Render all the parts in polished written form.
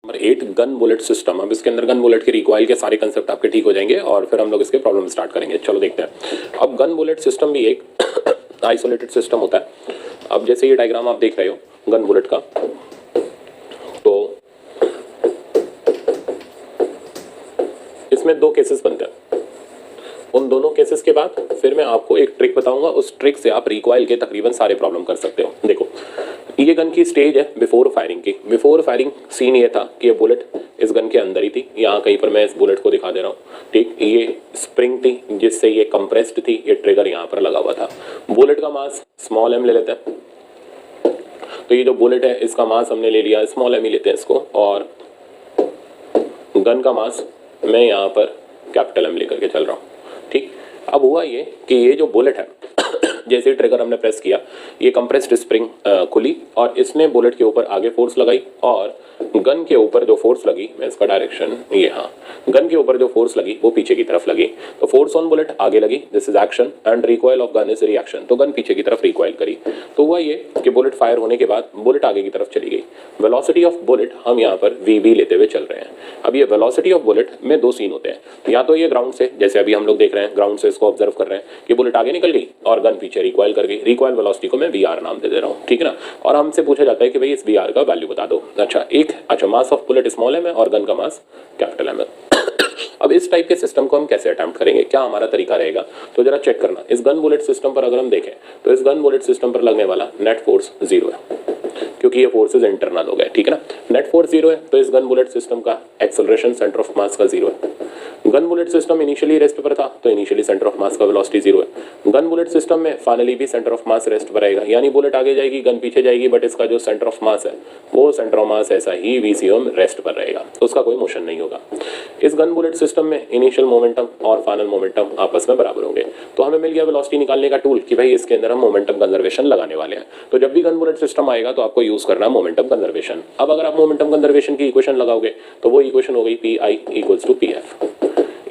Number 8 gun bullet system. अब इसके अंदर गन बुलेट के रिकॉइल के सारे कंसेप्ट आपके ठीक हो जाएंगे और फिर हम लोग इसके प्रॉब्लम स्टार्ट करेंगे। चलो देखते हैं। अब गन बुलेट सिस्टम भी एक आइसोलेटेड सिस्टम होता है। अब जैसे ये डायग्राम आप देख रहे हो गन बुलेट का, तो इसमें दो केसेस बनते हैं। उन दोनों केसेस के बाद फिर मैं आपको एक ट्रिक बताऊंगा, उस ट्रिक से आप रिकॉइल के तकरीबन सारे प्रॉब्लम कर सकते हो। देखो ये गन की स्टेज है बिफोर फायरिंग की। बिफोर फायरिंग सीन ये था कि ये बुलेट इस गन के अंदर ही थी। यहाँ कहीं पर मैं इस बुलेट को दिखा दे रहा हूँ, ठीक। ये स्प्रिंग थी जिससे ये कंप्रेस्ड थी, ये ट्रिगर यहाँ पर लगा हुआ था। बुलेट का मास स्मॉल एम ले लेते हैं, तो ये जो बुलेट है इसका मास हमने ले लिया स्मॉल एम ही लेते हैं इसको, और गन का मास मैं यहाँ पर कैपिटल एम लेकर के चल रहा हूँ, ठीक। अब हुआ ये कि ये जो बुलेट है जैसे ट्रिगर हमने प्रेस किया, ये कंप्रेस्ड स्प्रिंग खुली और इसने बुलेट के ऊपर आगे फोर्स लगाई, और गन के ऊपर जो फोर्स लगी, मैं इसका डायरेक्शन ये, हाँ, गन के ऊपर जो फोर्स लगी वो पीछे की तरफ लगी। तो फोर्स ऑन बुलेट आगे लगी, this is action, and recoil of gun is reaction. तो गन पीछे की तरफ रिकॉइल करी। तो हुआ ये कि बुलेट फायर होने के बाद बुलेट आगे की तरफ चली गई। वेलोसिटी ऑफ बुलेट हम यहाँ पर वीबी लेते हुए चल रहे हैं। अब ये वेलोसिटी ऑफ बुलेट में दो सीन होते हैं, या तो ये ग्राउंड से, जैसे अभी हम लोग देख रहे हैं ग्राउंड से इसको ऑब्जर्व कर रहे हैं कि बुलेट आगे निकल गई और गन पीछे रिकॉइल कर गई। रिकॉइल वेलोसिटी को मैं वीआर नाम दे रहा हूँ, ठीक है ना। और हमसे पूछा जाता है कि भाई इस वीआर का वैल्यू बता दो। अच्छा mass of bullet small M है और गन का मास कैपिटल एम है। अब इस टाइप के सिस्टम को हम कैसे अटेम्प्ट करेंगे, क्या हमारा तरीका रहेगा, तो जरा चेक करना। इस गन बुलेट सिस्टम पर अगर हम देखें तो इस गन बुलेट सिस्टम पर लगने वाला नेट फोर्स 0 है, क्योंकि ये फोर्सेज इंटरनल हो गए, ठीक है ना। नेट फोर्स 0 है, तो इस गन बुलेट सिस्टम का एक्सेलरेशन सेंटर ऑफ मास का 0 है। Gun bullet system initially rest पर था, तो इनिशियली सेंटर ऑफ मास का वेलोसिटी 0 है। गन बुलेट सिस्टम में फाइनली भी सेंटर ऑफ मास रेस्ट पर रहेगा, यानी बुलेट आगे जाएगी गन पीछे जाएगी, बट इसका जो सेंटर ऑफ मास है वो सेंटर ऑफ मास ऐसा ही वीसीओ रेस्ट पर रहेगा, तो उसका कोई मोशन नहीं होगा। इस गन बुलेट सिस्टम में इनिशियल मोमेंटम और फाइनल मोमेंटम आपस में बराबर होंगे। तो हमें मिल गया वेलोसिटी निकालने का टूल कि भाई इसके अंदर हम मोमेंटम कंजर्वेशन लगाने वाले हैं। तो जब भी गन बुलेट सिस्टम आएगा तो आपको यूज करना है मोमेंटम कंजर्वेशन। अब अगर आप मोमेंटम कंजर्वेशन की इक्वेशन लगाओगे तो वो इक्वेशन हो गई PI = PF।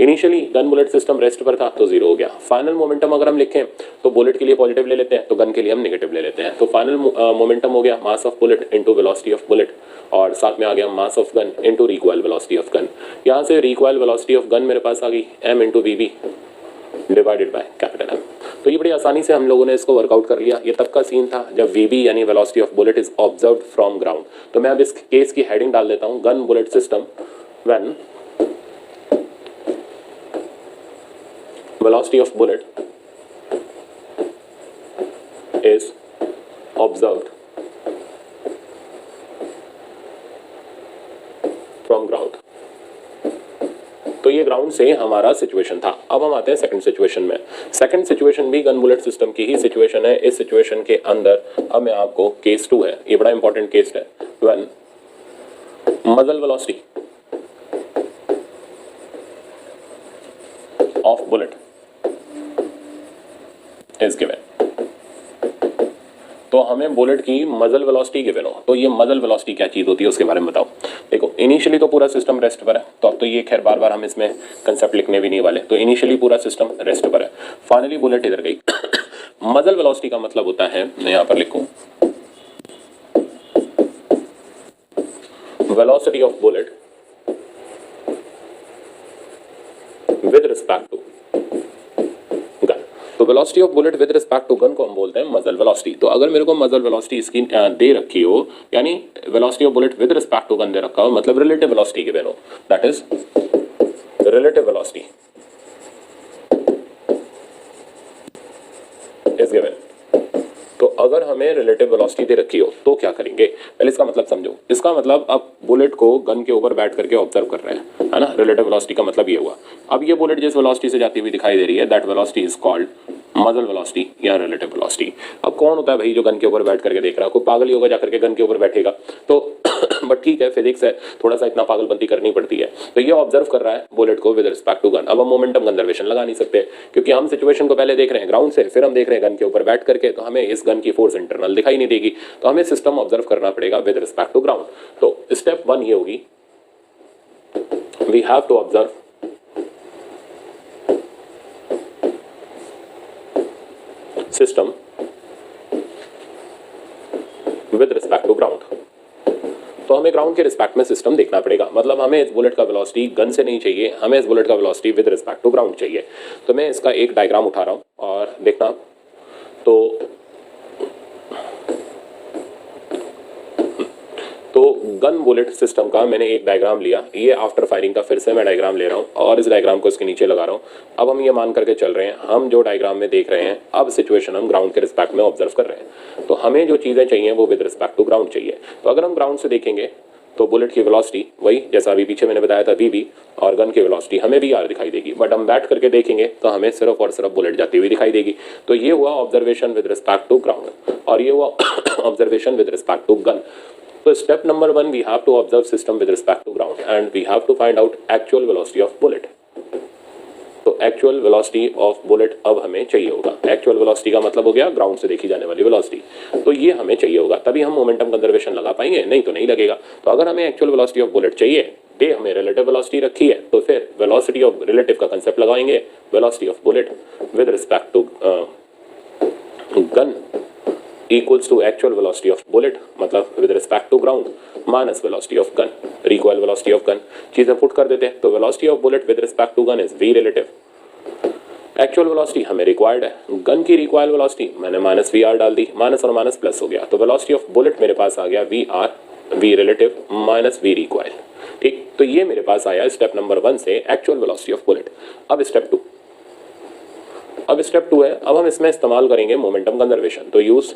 Initially gun bullet system rest पर था तो 0 हो गया। फाइनल मोमेंटम अगर हम लिखें तो बुलेट के लिए पॉजिटिव ले लेते हैं, तो गन के लिए हम नेगेटिव ले लेते हैं। तो फाइनल मोमेंटम हो गया मास of bullet into velocity of bullet, और साथ में आ गया mass of gun into recoil velocity of gun. यहाँ से रिकॉइल वेलोसिटी ऑफ गन मेरे पास आ गई m × VB divided by capital M। तो ये बड़ी आसानी से हम लोगों ने इसको वर्कआउट कर लिया। ये तब का सीन था जब VB यानी velocity of bullet is observed from ground. तो मैं अब इस केस की हेडिंग डाल देता हूँ, gun bullet system when velocity of bullet is observed from ground। तो ये ग्राउंड से हमारा सिचुएशन था। अब हम आते हैं सेकंड सिचुएशन में। सेकंड सिचुएशन भी गन बुलेट सिस्टम की ही सिचुएशन है। इस सिचुएशन के अंदर अब मैं आपको केस 2 है, ये बड़ा इंपॉर्टेंट केस है, व्हेन मजल velocity of bullet is given. तो हमें बुलेट की मजल वेलोसिटी गिवन हो, तो ये मजल वेलोसिटी क्या चीज होती है उसके बारे में बताओ। देखो इनिशियली तो पूरा सिस्टम रेस्ट पर है, तो अब तो ये खैर बार बार हम इसमें कंसेप्ट लिखने भी नहीं वाले। तो इनिशियली पूरा सिस्टम रेस्ट पर है, फाइनली बुलेट इधर गई। मजल वेलोसिटी का मतलब होता है, मैं यहां पर लिखूं, velocity of bullet with respect to gun. तो velocity of bullet with respect to gun को हम बोलते हैं मजल वेलोसिटी। तो अगर मेरे को मजल वेलोसिटी इसकी दे रखी हो, यानी velocity of bullet with respect to gun दे रखा हो, मतलब रिलेटिव वेलोसिटी गिवन हो, that is relative velocity is given. तो अगर हमें रिलेटिव वेलोसिटी दे रखी हो तो क्या करेंगे, पहले इसका मतलब समझो। इसका मतलब अब बुलेट को गन के ऊपर बैठ करके ऑब्जर्व कर रहे हैं, है ना। रिलेटिव वेलोसिटी का मतलब ये हुआ। अब ये बुलेट जिस वेलोसिटी से जाती हुई दिखाई दे रही है, दैट वेलोसिटी इज कॉल्ड मजल वेलोसिटी या रिलेटिव वेलोसिटी। अब कौन होता है भाई जो गन के ऊपर बैठ करके देख रहा है, कोई पागल ही होगा जाकर के गन के ऊपर बैठेगा। तो बट ठीक है, फिजिक्स है, थोड़ा सा इतना पागलपंती करनी पड़ती है। तो ये ऑब्जर्व कर रहा है बुलेट को विद रिस्पेक्ट टू गन। अब हम मोमेंटम कंजर्वेशन लगा नहीं सकते, क्योंकि हम सिचुएशन को पहले देख रहे हैं ग्राउंड से, फिर हम देख रहे हैं गन के ऊपर बैठ करके, तो हमें इस गन की फोर्स इंटरनल दिखाई नहीं देगी। तो हमें सिस्टम ऑब्जर्व करना पड़ेगा विद रिस्पेक्ट टू ग्राउंड। तो स्टेप 1 ये होगी, we have to observe system with respect to ground। तो हमें ग्राउंड के रिस्पेक्ट में सिस्टम देखना पड़ेगा। मतलब हमें इस बुलेट का वेलोसिटी गन से नहीं चाहिए, हमें इस बुलेट का velocity with respect to ground चाहिए। तो मैं इसका एक डायग्राम उठा रहा हूँ और देखना, तो गन बुलेट सिस्टम का मैंने एक डायग्राम लिया, ये आफ्टर फायरिंग का फिर से मैं डायग्राम ले रहा हूँ और इस डायग्राम को इसके नीचे लगा रहा हूँ। अब हम ये मान करके चल रहे हैं, हम जो डायग्राम में देख रहे हैं अब सिचुएशन हम ग्राउंड के रिस्पेक्ट में ऑब्जर्व कर रहे हैं। तो हमें जो चीज़ें चाहिए वो विद रिस्पेक्ट टू ग्राउंड चाहिए। तो अगर हम ग्राउंड से देखेंगे तो बुलेट की वेलोसिटी वही जैसा अभी पीछे मैंने बताया था वी, और गन की वेलोसिटी हमें भी आर दिखाई देगी। बट हम बैठ करके देखेंगे तो हमें सिर्फ और सिर्फ बुलेट जाती हुई दिखाई देगी। तो ये हुआ observation with respect to ground और ये हुआ observation with respect to gun. So step number 1, we have to observe system with respect to ground and we have to find out actual velocity of bullet. तो actual velocity of bullet अब हमें चाहिए होगा। actual velocity का मतलब हो गया ground से देखी जाने वाली velocity। तो ये हमें चाहिए होगा, तभी हम मोमेंटम कंजर्वेशन लगा पाएंगे, नहीं तो नहीं लगेगा। तो अगर हमें actual velocity of bullet चाहिए, दे हमें relative velocity रखी है, तो फिर velocity of relative का कंसेप्ट लगाएंगे, velocity of bullet with respect to gun equals to actual velocity of bullet, मतलब with respect to ground minus velocity of gun, recoil velocity of gun। चीजें put कर देते हैं। तो velocity of bullet with respect to gun is v relative, actual velocity हमें required है, gun की required velocity मैंने माइनस वी आर डाल दी, माइनस और माइनस प्लस हो गया। तो वेलोसिटी ऑफ बुलेट मेरे पास आ गया V R V relative minus V required. ठीक, तो ये मेरे पास आया स्टेप नंबर 1 से एक्चुअल वेलोसिटी ऑफ बुलेट। अब स्टेप 2 है, अब हम इसमें इस्तेमाल करेंगे मोमेंटम कंजर्वेशन। तो use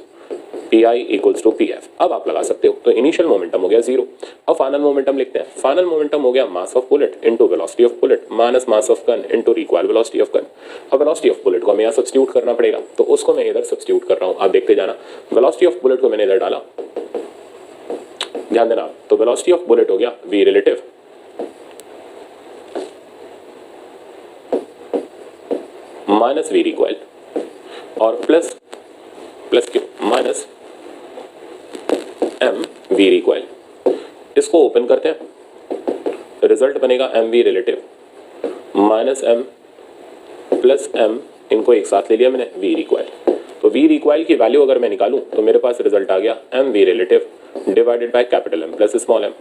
P I equals to P F. अब आप लगा सकते हो। तो इनिशियल मोमेंटम हो गया 0। अब फाइनल मोमेंटम लिखते हैं। फाइनल मोमेंटम हो गया मास of bullet into velocity of bullet minus mass of gun into required velocity of gun. अब वेलोसिटी ऑफ बुलेट को हमें यहाँ सब्स्टिट्यूट करना पड़ेगा, तो उसको मैं इधर सब्स्टिट्यूट कर रहा हूँ, आप देखते जाना। वेलोसिटी ऑफ बुलेट को मैंने इधर डाला, ध्यान देना। तो वेलोसिटी ऑफ बुलेट हो गया V relative minus V required और प्लस क्यों माइनस एम वी रिक्वायर्ड। इसको ओपन करते हैं, रिजल्ट बनेगा M V relative minus M plus M, इनको एक साथ ले लिया मैंने वी रिक्वायर्ड। तो वी रिक्वायर्ड की वैल्यू अगर मैं निकालूं तो मेरे पास रिजल्ट आ गया M V relative divided by capital M plus small M.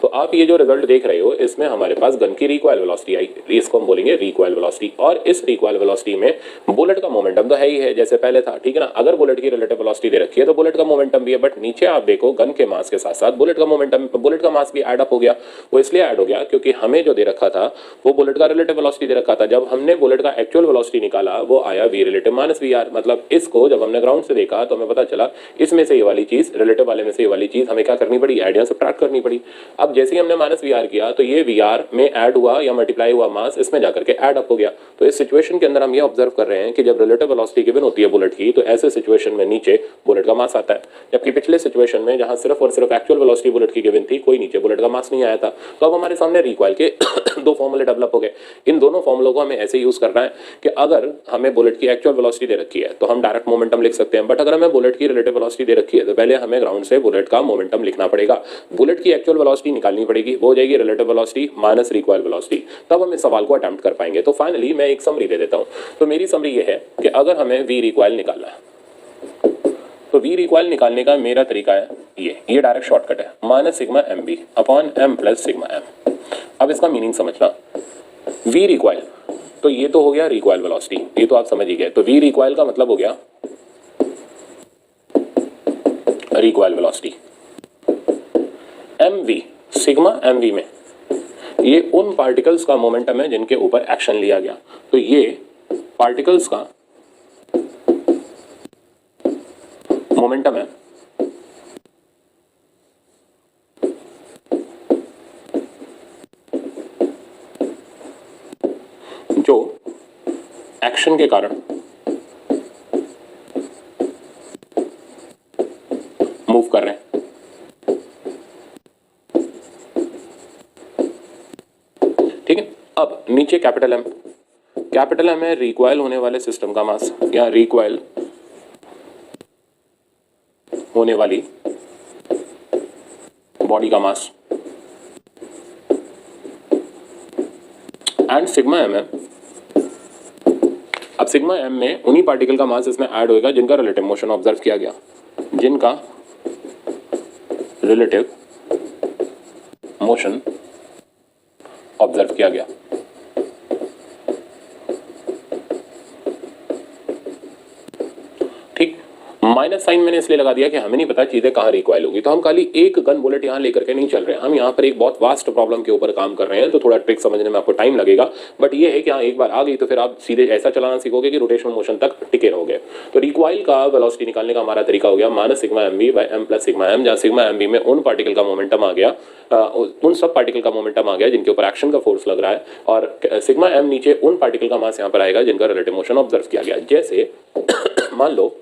तो आप ये जो रिजल्ट देख रहे हो इसमें हमारे पास गन की रिक्वायल वेलोसिटी आई, इसको हम बोलेंगे रिक्वायल वेलोसिटी। और इस रिक्वायल वेलोसिटी में बुलेट का मोमेंटम तो है ही है जैसे पहले था, ठीक है ना। अगर बुलेट की रिलेटिव वेलोसिटी दे रखी है तो बुलेट का मोमेंटम भी है, बट नीचे आप देखो गन के मास के साथ साथ बुलेट का मोमेंटम, बुलेट का मास भी ऐड अप हो गया। वो इसलिए ऐड हो गया क्योंकि हमें जो दे रखा था वो बुलेट का रिलेटिव वेलोसिटी दे रखा था। जब हमने बुलेट का एक्चुअल वेलोसिटी निकाला वो आया V relative minus V R. मतलब इसको जब हमने ग्राउंड से देखा तो हमें पता चला इसमें से ये वाली चीज रिलेटिव वाले में से ये वाली चीज हमें क्या करनी पड़ी, ऐड या सब्ट्रैक्ट करनी पड़ी। अब जैसे ही हमने माइनस वी आर किया तो ये वी आर में ऐड हुआ या मल्टीप्लाई हुआ मास इसमें जाकर के ऐड अप हो गया। तो इस सिचुएशन के अंदर हम ये ऑब्जर्व कर रहे हैं कि जब रिलेटिव वेलोसिटी गिवन होती है बुलेट की तो ऐसे सिचुएशन में नीचे बुलेट का मास आता है, जबकि पिछले सिचुएशन में जहां सिर्फ और सिर्फ एक्चुअल वेलोसिटी बुलेट की गिवन थी कोई नीचे बुलेट का मास नहीं आया था। तो अब हमारे सामने रिकॉइल के दो फॉर्मूले डेवलप हो गए। इन दोनों फॉर्मूलों को हमें ऐसे यूज करना है कि अगर हमें बुलेट की एक्चुअल वेलोसिटी दे रखी है तो हम डायरेक्ट मोमेंटम लिख सकते हैं, बट अगर हमें बुलेट की रिलेटिव वेलोसिटी दे रखी है तो पहले हमें ग्राउंड से बुलेट का मोमेंटम लिखना पड़ेगा। बुलेट की एक्चुअल वेलोसिटी निकालनी पड़ेगी, वो हो जाएगी relative velocity minus required velocity, तब हम इस सवाल को अटेम्प्ट कर पाएंगे। तो फाइनली मैं एक समरी दे देता हूं। तो मेरी समरी ये है कि अगर हमें वी रिक्वायल निकालना है तो वी रिक्वायल निकालने का मेरा तरीका है ये डायरेक्ट शॉर्टकट है, minus sigma M V upon M plus sigma M. अब इसका मीनिंग समझना, वी रिक्वायल तो ये तो हो गया रिक्वायल वेलोसिटी, ये तो आप समझ ही गए। तो वी रिक्वायल का मतलब हो गया recoil velocity, M V sigma M V में ये उन पार्टिकल्स का मोमेंटम है जिनके ऊपर एक्शन लिया गया। तो ये पार्टिकल्स का मोमेंटम है जो एक्शन के कारण मूव कर रहे हैं। ठीक है, अब नीचे कैपिटल एम है रिक्वायल होने वाले सिस्टम का मास या रिक्वायल होने वाली बॉडी का मास, एंड सिग्मा एम है। अब सिग्मा एम में उन्हीं पार्टिकल का मास इसमें ऐड होगा जिनका रिलेटिव मोशन ऑब्जर्व किया गया, जिनका रिलेटिव मोशन ऑब्जर्व किया गया। ठीक, माइनस साइन मैंने इसलिए लगा दिया कि हमें नहीं पता चीजें कहाँ रिकॉइल होगी, तो हम खाली एक गन बुलेट यहाँ लेकर के नहीं चल रहे हैं, हम यहाँ पर एक बहुत वास्ट प्रॉब्लम के ऊपर काम कर रहे हैं, तो थोड़ा ट्रिक समझने में आपको टाइम लगेगा, बट ये है कि हाँ एक बार आ गई तो फिर आप सीधे ऐसा चलाना सीखोगे कि रोटेशनल मोशन तक टिके रहोगे। तो रिकॉइल का वेलोसिटी निकालने का हमारा तरीका हो गया minus sigma M V by M plus sigma M, जहाँ सिग्मा एम बी में उन पार्टिकल का मोमेंटम आ गया, उन सब पार्टिकल का मोमेंटम आ गया जिनके ऊपर एक्शन का फोर्स लग रहा है, और सिग्मा एम नीचे उन पार्टिकल का मास यहाँ पर आएगा जिनका रिलेटिव मोशन ऑब्जर्व किया गया। जैसे मान लो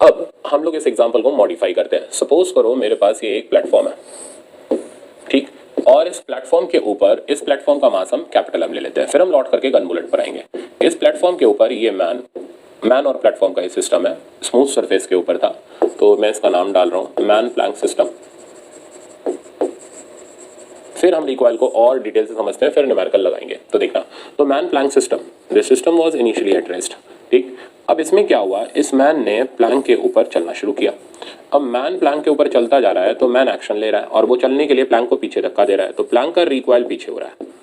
अब हम लोग इस एग्जांपल को मॉडिफाई करते हैं। सपोज करो मेरे पास ये एक प्लेटफॉर्म है, ठीक, और इस प्लेटफॉर्म के ऊपर, इस प्लेटफॉर्म का मास हम कैपिटल एम ले लेते हैं, फिर हम लौट करके गन बुलेट पर आएंगे। इस प्लेटफॉर्म के ऊपर ये मैन और प्लेटफॉर्म का ये सिस्टम है, स्मूथ सरफेस के ऊपर था, तो मैं इसका नाम डाल रहा हूँ मैन प्लैंक सिस्टम। फिर हम रिकॉइल को और डिटेल से समझते हैं, फिर न्यूमेरिकल लगाएंगे। तो देखना, तो man plank system, this system was initially at rest, ठीक। अब इसमें क्या हुआ, इस मैन ने प्लैंक के ऊपर चलना शुरू किया। अब मैन प्लैंक के ऊपर चलता जा रहा है, तो मैन एक्शन ले रहा है, और वो चलने के लिए प्लैंक को पीछे धक्का दे रहा है, तो प्लैंक का रिकॉइल पीछे हो रहा है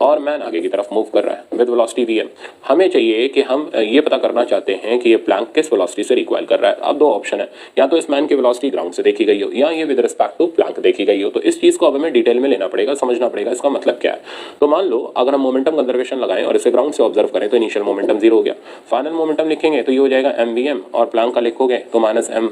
और मैन आगे की तरफ मूव कर रहा है विद वेलोसिटी वी एम। हमें चाहिए कि हम ये पता करना चाहते हैं कि ये प्लैंक किस वेलोसिटी से रिकॉइल कर रहा है। अब दो ऑप्शन है, या तो इस मैन की वेलोसिटी ग्राउंड से देखी गई हो, या ये विद रिस्पेक्ट टू प्लैंक देखी गई हो। तो इस चीज़ को अब हमें डिटेल में लेना पड़ेगा, समझना पड़ेगा इसका मतलब क्या है। तो मान लो अगर हम मोमेंटम कंजर्वेशन लगाएं और इसे ग्राउंड से ऑब्जर्व करें तो इनिशियल मोमेंटम 0 हो गया, फाइनल मोमेंटम लिखेंगे तो ये हो जाएगा एम वी एम, और प्लैंक का लिखोगे तो माइनस एम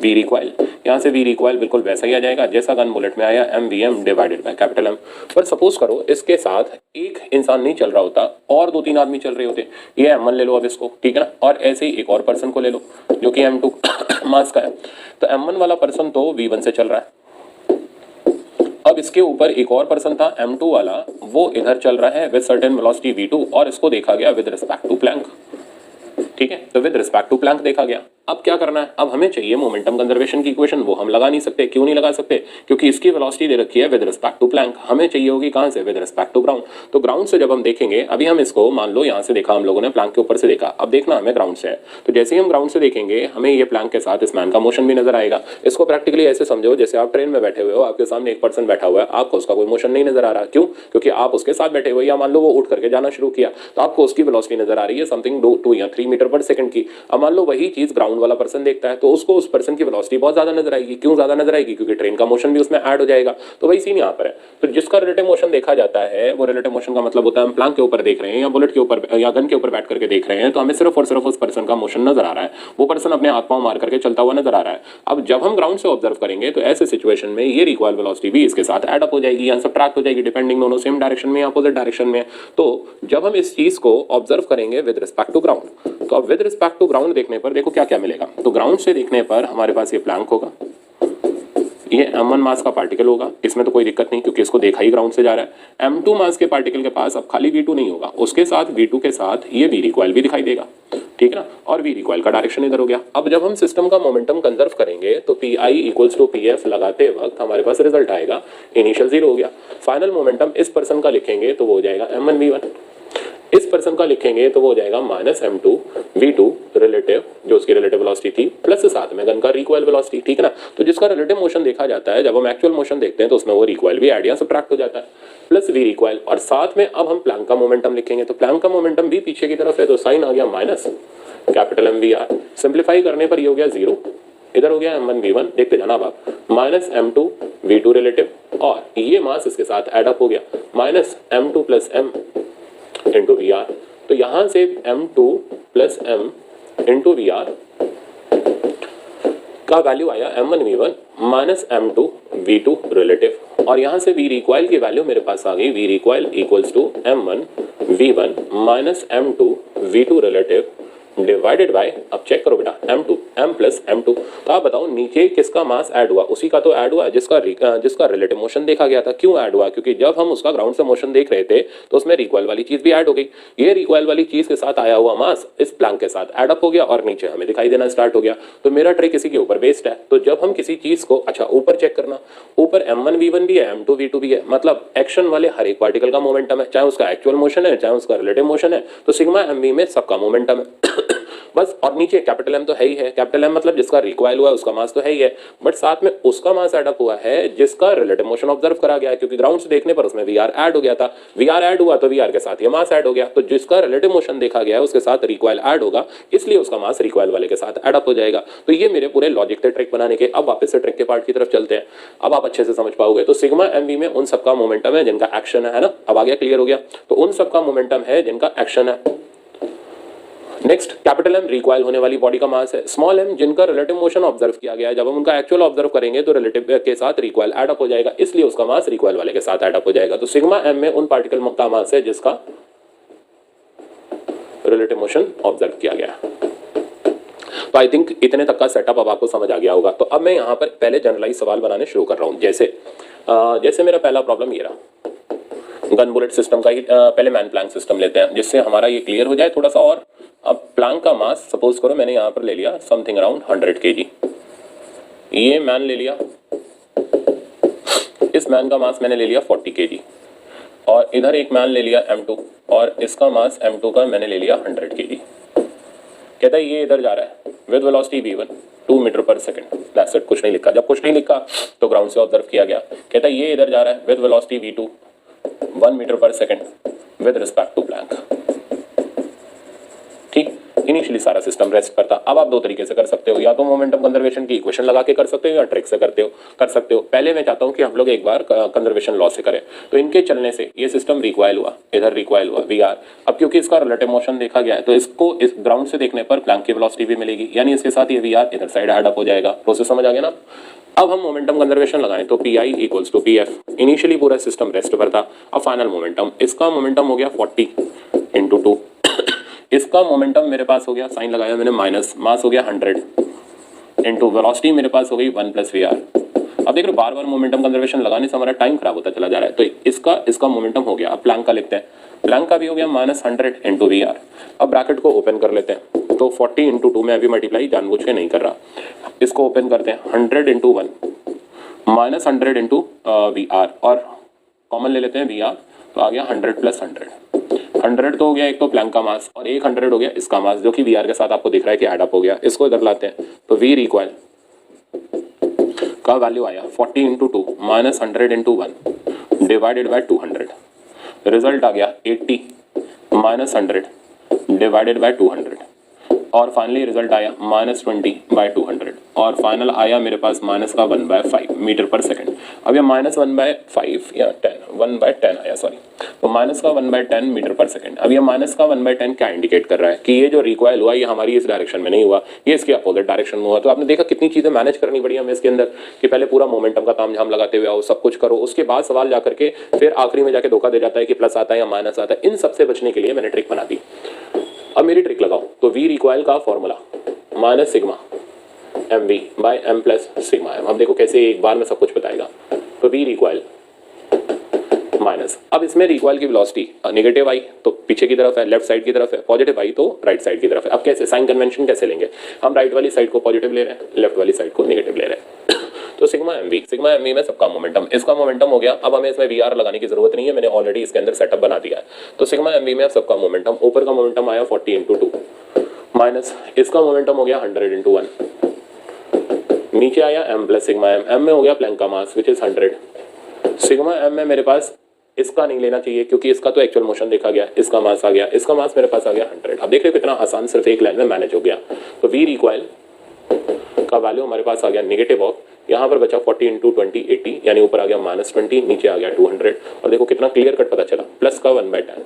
वी रिकॉइल। यहाँ से वी रिकॉइल बिल्कुल वैसा ही आ जाएगा जैसा गन बुलेट में आया, M V M divided by capital M. पर सपोज करो इसके साथ एक इंसान नहीं चल रहा होता और 2-3 आदमी चल रहे होते, ये M1 ले लो अब इसको, ठीक है ना, और ऐसे ही एक और पर्सन को ले लो जो कि M2 मास का है। तो M1 वाला पर्सन तो V1 से चल रहा है, अब इसके ऊपर एक और पर्सन था M2 वाला, वो इधर चल रहा है विद सर्टेन वेलोसिटी V2, और इसको देखा गया विद रिस्पेक्ट टू प्लैंक, ठीक है। तो विद रिस्पेक्ट टू प्लैंक देखा गया। अब क्या करना है, अब हमें चाहिए मोमेंटम कंजर्वेशन की इक्वेशन, वो हम लगा नहीं सकते। क्यों नहीं लगा सकते, क्योंकि इसकी वेलोसिटी दे रखी है विद रिस्पेक्ट टू प्लैंक, हमें चाहिए होगी कहां से, विद रिस्पेक्ट टू ग्राउंड। तो ग्राउंड से जब हम देखेंगे, अभी हम इसको मान लो यहां से देखा हम लोगों ने, प्लैंक के ऊपर से देखा, अब देखना हमें ग्राउंड से है, तो जैसे ही हम ग्राउंड से देखेंगे हमें ये प्लैंक के साथ इस मैन का मोशन भी नजर आएगा। इसको प्रैक्टिकली ऐसे समझो जैसे आप ट्रेन में बैठे हुए हो, आपके सामने एक पर्सन बैठा हुआ है, आपको उसका कोई मोशन नहीं नजर आ रहा, क्यों, क्योंकि आप उसके साथ बैठे हुए, या मान लो वो उठ करके जाना शुरू किया तो आपको उसकी वेलोसिटी नजर आ रही है समथिंग 2 या 3 मीटर पर सेकंड की। अब मान लो वही चीज ग्राउंड वाला पर्सन देखता है, तो उसको उस पर्सन की वेलोसिटी बहुत ज्यादा नजर आएगी। क्यों ज्यादा नजर आएगी, क्योंकि ट्रेन का मोशन भी उसमें ऐड हो जाएगा। तो वही सीन यहाँ पर है। तो जिसका रिलेटिव मोशन देखा जाता है, वो रिलेटिव मोशन का मतलब होता है हम प्लैंक के ऊपर देख रहे हैं या बुलेट के ऊपर या गन के ऊपर बैठ करके देख रहे हैं, तो हमें सिर्फ और सिर्फ उस पर्सन का मोशन नजर आ रहा है, वो पर्सन अपने हाथ पांव मार करके चलता हुआ नजर आ रहा है। अब जब हम ग्राउंड से ऑब्जर्व करेंगे तो ऐसे सिचुएशन में ये रिकॉइल वेलोसिटी भी इसके साथ ऐड अप हो जाएगी या सब्ट्रैक्ट हो जाएगी, डिपेंडिंग दोनों सेम डायरेक्शन में या अपोजिट डायरेक्शन में। तो जब हम इस चीज को ऑब्जर्व करेंगे विद रिस्पेक्ट टू ग्राउंड, तो अब विद रिस्पेक्ट टू ग्राउंड देखने पर देखो क्या क्या मिलेगा। तो ग्राउंड से देखने पर हमारे पास ये प्लैंक होगा, ये M1 मास का पार्टिकल होगा, इसमें तो कोई दिक्कत नहीं क्योंकि इसको देखा ही ग्राउंड से जा रहा है। M2 मास के पार्टिकल के पास अब खाली V2 नहीं होगा, उसके साथ V2 के साथ ये V रिकॉइल भी दिखाई देगा, ठीक है ना, और V रिकॉइल का डायरेक्शन इधर हो गया। अब जब हम सिस्टम का मोमेंटम कंजर्व करेंगे तो PI इक्वल्स टू PF लगाते वक्त हमारे पास रिजल्ट आएगा इनिशियल 0 हो गया। फाइनल मोमेंटम इस पर्सन का लिखेंगे तो वो हो जाएगा M1 V1, इस पर्सन का लिखेंगे तो वो हो जाएगा माइनस M2 V2 रिलेटिव, जो उसकी रिलेटिव वेलोसिटी थी, प्लस साथ में गन का रिकॉइल वेलोसिटी, ठीक है ना। तो जिसका रिलेटिव मोशन देखा जाता है, जब हम एक्चुअल मोशन देखते हैं तो उसमें वो रिकॉइल भी ऐड या सब्ट्रैक्ट हो जाता है, प्लस V रिकॉइल, और साथ में अब हम प्लैंक का मोमेंटम लिखेंगे तो प्लैंक का मोमेंटम भी पीछे की तरफ है, तो साइन आ गया माइनस कैपिटल MVR। सिंप्लीफाई करने पर ये हो गया 0, इधर हो गया M1 V1, देखते जाना आप, माइनस M2 V2 रिलेटिव, और ये मास इसके साथ एड अप हो गया minus M2 plus M into VR। तो यहां से M2 plus M into VR का वैल्यू आया M1 V1 minus M2 V2 relative, और यहां से V रिकॉइल की वैल्यू मेरे पास आ गई, V recoil equals to M1 V1 minus M2 V2 relative divided by, अब चेक करो बेटा, M2 M प्लस M2। तो आप बताओ नीचे किसका मास ऐड हुआ, उसी का तो ऐड हुआ जिसका रिलेटिव मोशन देखा गया था। क्यों ऐड हुआ, क्योंकि जब हम उसका ग्राउंड से मोशन देख रहे थे तो उसमें रिकॉइल वाली चीज भी ऐड हो गई। ये रिकॉइल वाली चीज के साथ आया हुआ मास इस प्लैंक के साथ ऐड अप हो गया और नीचे हमें दिखाई देना स्टार्ट हो गया। तो मेरा ट्रिक इसी के ऊपर बेस्ड है। तो जब हम किसी चीज को, अच्छा ऊपर चेक करना, ऊपर M1 V1 भी है, M2 V2 भी है, मतलब एक्शन वाले हर एक पार्टिकल का मोमेंटम है, चाहे उसका एक्चुअल मोशन है चाहे उसका रिलेटिव मोशन है, तो सिग्मा MV में सबका मोमेंटम है। बस। और नीचे कैपिटल एम तो है ही है, कैपिटल एम मतलब जिसका रिकॉइल हुआ है उसका मास तो है ही है, बट साथ में उसका मास ऐड अप हुआ है जिसका रिलेटिव मोशन ऑब्जर्व करा गया है, क्योंकि ग्राउंड से देखने पर उसमें वी आर ऐड हो गया था, वी आर ऐड हुआ तो वी आर के साथ ये मास ऐड हो गया, तो जिसका रिलेटिव मोशन देखा गया है उसके साथ रिकॉइल ऐड होगा, इसलिए उसका मास रिकॉइल वाले के साथ ऐड अप हो जाएगा। तो ये मेरे पूरे लॉजिक थे ट्रिक बनाने के। अब वापस से ट्रिक के पार्ट की तरफ चलते हैं, अब आप अच्छे से समझ पाओगे। तो सिग्मा एमवी में उन सबका मोमेंटम है जिनका एक्शन है ना, अब आ गया, क्लियर हो गया। तो उन सबका मोमेंटम है जिनका एक्शन है। नेक्स्ट, कैपिटल एम रिकॉइल होने वाली बॉडी का मास है, स्मॉल एम जिनका रिलेटिव मोशन ऑब्जर्व किया गया है, जब हम उनका एक्चुअल ऑब्जर्व करेंगे तो रिलेटिव के साथ रिकॉइल ऐड अप हो जाएगा, इसलिए उसका मास रिकॉइल वाले के साथ ऐड अप हो जाएगा। तो सिग्मा एम में उन पार्टिकल का मास है जिसका रिलेटिव मोशन ऑब्जर्व किया गया। तो आई थिंक इतने तक का सेटअप अब आपको समझ आ गया होगा। तो अब मैं यहाँ पर पहले जनरलाइज सवाल बनाने शुरू कर रहा हूँ। जैसे मेरा पहला प्रॉब्लम ये रहा, गन बुलेट सिस्टम का ही पहले मैन प्लैंक सिस्टम लेते हैं जिससे हमारा ये क्लियर हो जाए थोड़ा सा। और अब प्लैंक का मास सपोज करो मैंने यहाँ पर ले लिया समथिंग अराउंड 100 kg, ये मैन ले लिया, इस मैन का मास मैंने ले लिया 40 kg, और इधर एक मैन ले लिया M2 और इसका मास M2 का मैंने ले लिया 100 kg। कहता है ये इधर जा रहा है विद वेलोसिटी v1 2 मीटर पर सेकंड, दैट्स इट, कुछ नहीं लिखा। जब कुछ नहीं लिखा तो ग्राउंड से ऑब्जर्व किया गया। कहता है ये इधर जा रहा है विद वेलोसिटी v2 1 मीटर पर second with respect to plank. ठीक, इनिशियली सारा सिस्टम रेस्ट करता। अब आप दो तरीके से कर सकते हो, या तो मोमेंटम कंजर्वेशन की इक्वेशन लगा के कर सकते हो या ट्रिक से कर सकते हो। पहले मैं चाहता हूं कि हम लोग एक बार कंजर्वेशन लॉ से करें। तो इनके चलने से ये सिस्टम रिकॉइल हुआ, इधर रिकॉइल हुआ वी आर। अब क्योंकि इसका रिलेटिव मोशन देखा गया है तो इसको इस ग्राउंड से देखने पर प्लैंक की वेलोसिटी भी मिलेगी, यानी इसके साथ ये वी आर इधर साइड ऐड अप हो जाएगा। प्रोसेस समझ आ गया ना। अब हम मोमेंटम कंजर्वेशन लगाएं तो P I equals to P F. Initially पूरा सिस्टम रेस्ट पर था, अब फाइनल मोमेंटम, इसका मोमेंटम हो गया 40 × 2, इसका मोमेंटम मेरे पास हो गया, साइन लगाया मैंने माइनस, मास हो गया 100 इंटू वेलोसिटी मेरे पास हो गई 1 + वी आर। अब देख रहे बार बार मोमेंटम कंजर्वेशन लगाने से हमारा टाइम खराब होता चला जा रहा है। तो इसका मोमेंटम हो गया। अब प्लैंक का लिखते हैं, प्लैंक का भी हो गया -100 इंटू वी आर। अब ब्रैकेट को ओपन कर लेते हैं, तो 40 × 2 में अभी मल्टीप्लाई जानबूझ के नहीं कर रहा, इसको ओपन करते हैं 100 × 1 -100 इंटू वी आर, और कॉमन ले लेते हैं वी आर, तो आ गया 100 + 100। 100 तो हो गया एक तो प्लैंक का मास, और एक 100 हो गया इसका मास, जो कि वी आर के साथ आपको दिख रहा है कि एड अप हो गया। इसको इधर लाते हैं तो वी रिकॉइल का वैल्यू आया 40 × 2 -100 × 1 डिवाइडेड बाय 200। रिजल्ट आ गया 80 -100 डिवाइडेड बाय 200, और फाइनली रिजल्ट आया -20/200, और फाइनल आया मेरे पास माइनस का 1/5 मीटर पर सेकंड। अब ये -1/5 या 1/10 आया, सॉरी, तो माइनस का 1/10 मीटर पर सेकंड। अब ये माइनस का 1/10 क्या इंडिकेट कर रहा है कि ये जो रिकॉइल हुआ ये हमारी इस डायरेक्शन में नहीं हुआ, ये इसके अपोजिट डायरेक्शन में हुआ। तो आपने देखा कितनी चीजें मैनेज करनी पड़ी हमें इसके अंदर, कि पहले पूरा मोमेंटम का तामझाम लगाते हुए आओ, सब कुछ करो, उसके बाद सवाल जाकर के फिर आखिरी में जाके धोखा दे जाता है कि प्लस आता है या माइनस आता है। इन सबसे बचने के लिए मैंने ट्रिक बना दी। अब मेरी ट्रिक लगाओ, तो वी रिकॉइल का formula minus sigma M V by M plus sigma M. अब देखो कैसे एक बार में सब कुछ बताएगा। तो वी रिकॉइल माइनस, अब इसमें रिकॉइल की वेलोसिटी नेगेटिव आई तो पीछे की तरफ है, लेफ्ट साइड की तरफ है, पॉजिटिव आई तो राइट साइड की तरफ है। अब कैसे, साइन कन्वेंशन कैसे लेंगे, हम राइट वाली साइड को पॉजिटिव ले रहे हैं, लेफ्ट वाली साइड को नेगेटिव ले रहे हैं। तो सिग्मा एम वी में सबका मोमेंटम, इसका मोमेंटम हो गया। अब हमें इसमें वी आर लगाने की जरूरत नहीं है, मैंने ऑलरेडी इसके अंदर सेटअप बना दिया है। तो सिग्मा एम वी में सबका मोमेंटम, ऊपर का मोमेंटम आया 40 × 2 माइनस इसका मोमेंटम हो गया 100 × 1, नीचे आया m plus sigma M, M में हो गया प्लैंक का mass which is 100। Sigma M में मेरे पास इसका नहीं लेना चाहिए क्योंकि इसका तो एक्चुअल मोशन देखा गया, इसका मास आ गया, इसका मास मेरे पास आ गया 100। अब देख रहे हो कितना आसान, सिर्फ एक लाइन में मैनेज हो गया। तो वी रिकॉइल का वैल्यू हमारे पास आ गया नेगेटिव ऑफ, यहाँ पर बचा 40 × 20 80, यानी ऊपर आ गया -20, नीचे आ गया 200, और देखो कितना क्लियर कट पता चला, प्लस का 1/10,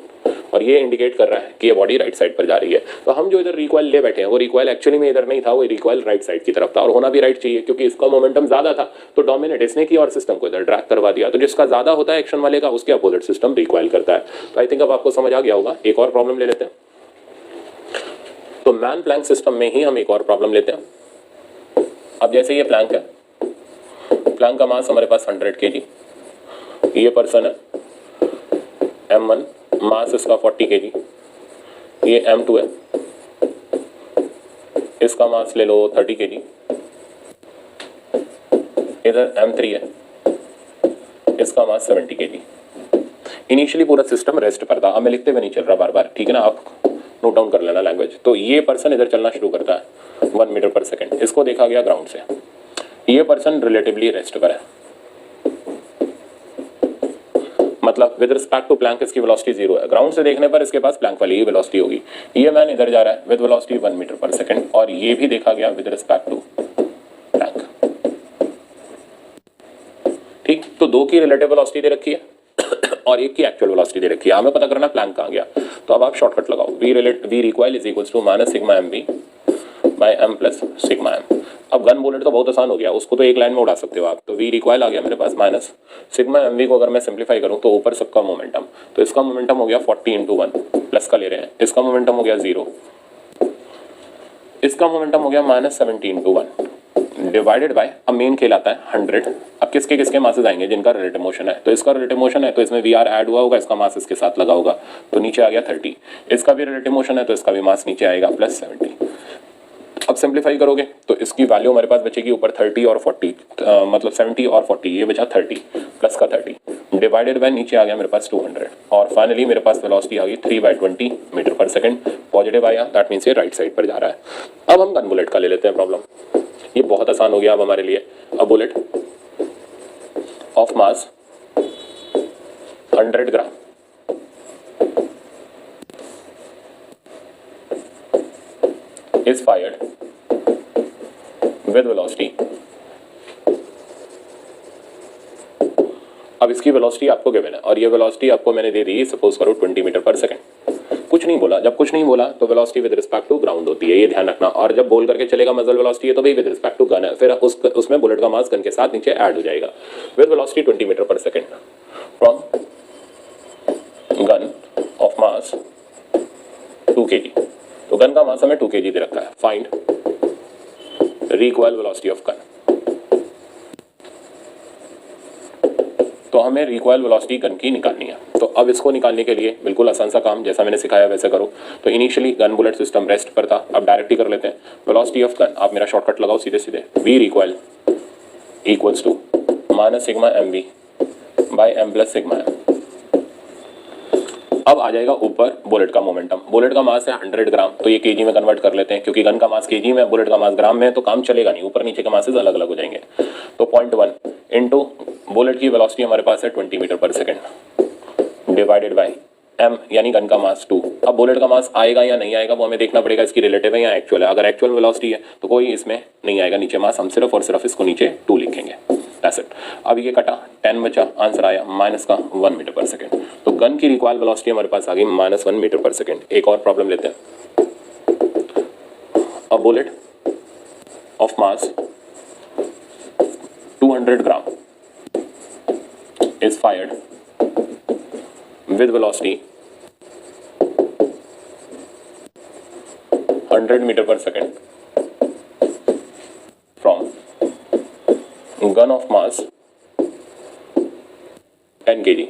और ये इंडिकेट कर रहा है कि ये बॉडी राइट साइड पर जा रही है। तो हम जो इधर रिकॉइल ले बैठे हैं वो रिकॉइल एक्चुअली में इधर नहीं था, वो रिकॉइल राइट साइड की तरफ था, और होना भी राइट चाहिए क्योंकि इसका मोमेंटम ज्यादा था तो डोमिनेट इसने किया और सिस्टम को इधर ड्रैग करवा दिया। तो जिसका ज्यादा होता है एक्शन वाले का उसके अपोजिट सिस्टम रिकॉइल करता है। तो आई थिंक अब आपको समझ आ गया होगा। एक और प्रॉब्लम ले लेते हैं। तो मैन प्लैंक सिस्टम में ही हम एक और प्रॉब्लम लेते हैं। अब जैसे ये प्लैंक है, प्लैंक का मास हमारे पास 100 kg, ये पर्सन है M1, मास इसका 40 kg, ये M2 है, इसका मास ले लो 30 kg, इधर M3 है, इसका मास 70 kg। इनिशियली पूरा सिस्टम रेस्ट पर था। अब मैं लिखते हुए नहीं चल रहा बार बार, ठीक है ना, आप नोट डाउन कर लेना लैंग्वेज। तो ये पर्सन इधर चलना शुरू करता है 1 मीटर पर सेकेंड, इसको देखा गया ग्राउंड से। ये पर्सन रिलेटिवली रेस्ट पर है, मतलब विद रिस्पेक्ट टू प्लैंक इसकी वेलोसिटी 0 है। ग्राउंड से देखने पर इसके पास प्लैंक वाली ही वेलोसिटी होगी। ये मैन इधर जा रहा है विद वेलोसिटी 1 मीटर पर सेकेंड, और ये भी देखा गया विद रिस्पेक्ट टू प्लैंक। ठीक, तो दो की रिलेटिव वेलोसिटी दे रखी है और एक की एक्चुअल वेलोसिटी दे रखी है। हमें पता करना प्लैंक कहाँ गया, तो अब आप शॉर्टकट लगाओ, V recoil is equals to minus sigma M V by M plus sigma M. अब गन बुलेट तो बहुत आसान हो गया, उसको तो एक लाइन में उड़ा सकते हो आप। तो वी रिकॉइल आ गया मेरे पास माइनस सिग्मा एम वी को अगर मैं सिंप्लीफाई करूँ तो ऊपर सबका मोमेंटम, तो इसका मोमेंटम हो गया 40 × 1, प्लस का ले रहे हैं, इसका मोमेंटम हो गया 0, इसका मोमेंटम हो गया -70 × 1 डिवाइडेड बाय, अब मेन खेल आता है 100। अब किसके किसके मासेस आएंगे, जिनका रिलेटिव मोशन है। तो इसका रिलेटिव मोशन है तो इसमें वी आर ऐड हुआ होगा, इसका मास इसके साथ लगा होगा, तो नीचे आ गया 30। इसका भी रिलेटिव मोशन है तो इसका भी मास नीचे आएगा +70। अब सिंप्लीफाई करोगे तो इसकी वैल्यू हमारे पास बचेगी ऊपर 30 और 40, मतलब 70 और 40, ये बचा 30 प्लस का 30 डिवाइडेड बाय नीचे आ गया मेरे पास 200, और फाइनली मेरे पास वेलोसिटी आ गई 3/20 मीटर पर सेकंड। पॉजिटिव आया, दैट मीन्स ये राइट साइड पर जा रहा है। अब हम गन बुलेट का ले लेते हैं प्रॉब्लम, ये बहुत आसान हो गया अब हमारे लिए। A bullet of mass 100 gram is fired with velocity, अब इसकी वेलोसिटी आपको गिवन है और ये वेलोसिटी आपको मैंने दे दी, सपोज करो 20 मीटर पर सेकंड। कुछ नहीं बोला, जब कुछ नहीं बोला तो velocity with respect to ground होती है, ये ध्यान रखना। और जब बोल करके चलेगा मजल वेलोसिटी है तो भी विद रिस्पेक्ट टू गन है, फिर उसमें बुलेट का मास गन के साथ नीचे ऐड हो जाएगा। विद वेलोसिटी 20 मीटर पर second from gun of mass 2 kg, तो गन का मास हमें 2 kg दे रखा है। Find recoil velocity of gun, तो हमें रिकॉइल वेलोसिटी गन की निकालनी है। तो अब इसको निकालने के लिए बिल्कुल आसान सा काम, जैसा मैंने सिखाया वैसे करो। तो initially gun bullet system rest पर था, अब डायरेक्ट ही कर लेते हैं। वेलोसिटी ऑफ गन, आप मेरा शॉर्टकट लगाओ सीधे सीधे, V recoil equals to minus sigma M V by M plus sigma M. अब आ जाएगा ऊपर बुलेट का मोमेंटम। बुलेट का मास है 100 ग्राम, तो ये केजी में कन्वर्ट कर लेते हैं, क्योंकि गन का मास केजी में, बुलेट का मास ग्राम में है, तो काम चलेगा नहीं, ऊपर नीचे के मासेस अलग अलग हो जाएंगे। तो 0.1 इंटू बुलेट की वेलोसिटी हमारे पास है 20 मीटर पर सेकंड डिवाइडेड बाय m, यानी गन का मास 2। अब बुलेट का मास आएगा या नहीं आएगा वो हमें देखना पड़ेगा, इसकी रिलेटिव है या एक्चुअल है। अगर एक्चुअल वेलोसिटी है तो कोई इसमें नहीं आएगा नीचे मास, हम सिर्फ और सिर्फ इसको नीचे 2 लिखेंगे। That's it। अब ये कटा 10 बचा, आंसर आया माइनस का 1 मीटर पर सेकंड। तो गन की रिक्वायर्ड वेलोसिटी हमारे पास आ गई -1 मीटर पर सेकंड। एक और प्रॉब्लम लेते हैं। A bullet of mass 200 gram is fired with velocity 100 meter per second from gun of mass 10 kg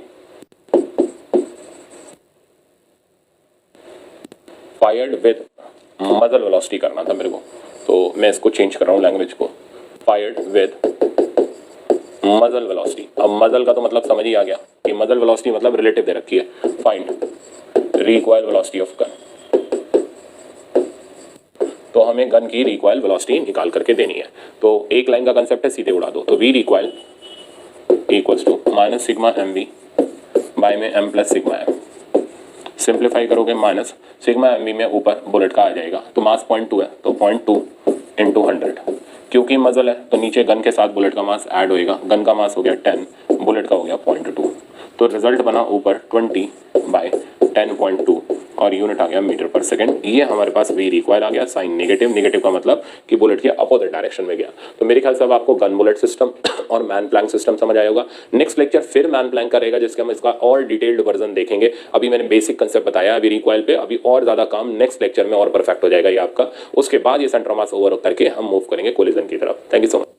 fired with muzzle velocity करना था मेरे को, तो मैं इसको चेंज कर रहा हूँ लैंग्वेज को, fired with मजल वेलोसिटी। अब मजल का तो मतलब समझ ही आ गया कि मजल वेलोसिटी मतलब रिलेटिव दे रखी है। Find recoil velocity of gun, तो हमें गन की रिकॉइल वेलोसिटी निकाल करके देनी है। तो एक लाइन का कंसेप्ट है, सीधे उड़ा दो। तो V recoil equals to minus sigma M V by में M plus sigma M. Simplify करोगे माइनस सिग्मा एम वी में ऊपर बुलेट का आ जाएगा, तो मास 0.2 है, तो 0.2 इंटू 100, क्योंकि मजल है तो नीचे गन के साथ बुलेट का मास ऐड होएगा। गन का मास हो गया 10, बुलेट का हो गया 0.2, तो रिजल्ट बना ऊपर 20 बाय 10.2 और यूनिट आ गया मीटर पर सेकंड। ये हमारे पास वी रिक्वायर आ गया, साइन नेगेटिव, नेगेटिव का मतलब कि बुलेट के अपोजिट डायरेक्शन में गया। तो मेरे ख्याल से अब आपको गन बुलेट सिस्टम और मैन प्लैंक सिस्टम समझ आया होगा। नेक्स्ट लेक्चर फिर मैन प्लैंक का रहेगा, जिसके हम इसका और डिटेल्ड वर्जन देखेंगे। अभी मैंने बेसिक कंसेप्ट बताया अभी रिक्वायल पे, अभी और ज्यादा काम नेक्स्ट लेक्चर में और परफेक्ट हो जाएगा ये आपका। उसके बाद ये सेंटर मास ओवर करके हम मूव करेंगे कोलिजन की तरफ। Thank you so much.